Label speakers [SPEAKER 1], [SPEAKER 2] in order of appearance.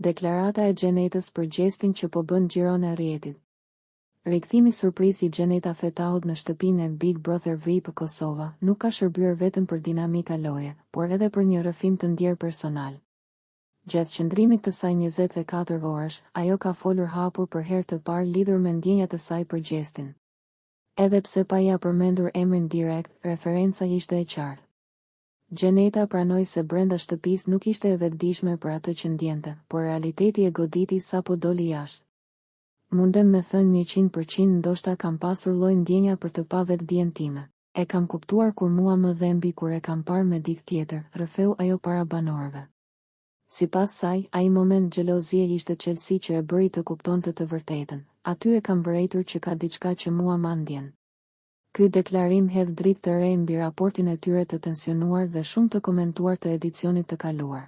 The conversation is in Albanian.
[SPEAKER 1] Deklarata e Gjenetës për gjestin që po bën xhiron e rrjetit. Rikthimi surprizë i Gjeneta Fetaut në shtëpinë e Big Brother VIP Kosova nuk ka shërbyer vetëm për dinamika loje, por edhe për një rrëfim të ndjer personal. Gjatë qëndrimit të saj 24 orësh, ajo ka folur hapur për herë të parë lidhur me ndjenjat e saj për gjestin. Edhe pse pa ja përmendur emrin direkt, referenca ishte e qartë. Gjeneta pranoi se brenda shtëpisë nuk ishte e vetëdijshme për atë që ndjente, por realiteti e goditi sapo doli jashtë. Mundem me thënë 100% ndoshta kam pasur lloj ndjenja për të pa vetëdijen time. E kam kuptuar kur mua më dhembi kur e kam parë me dikë tjetër, rrëfeu ajo para banorëve. Sipas saj, ai moment xhelozie ishte çelësi që e bëri të kuptonte të vërtetën. Aty e kam vërejtur që ka diçka që mua ma ndjen. Ky deklarim hedh dritë të re mbi raportin e tyre të tensionuar dhe shumë të komentuar të edicionit të kaluar.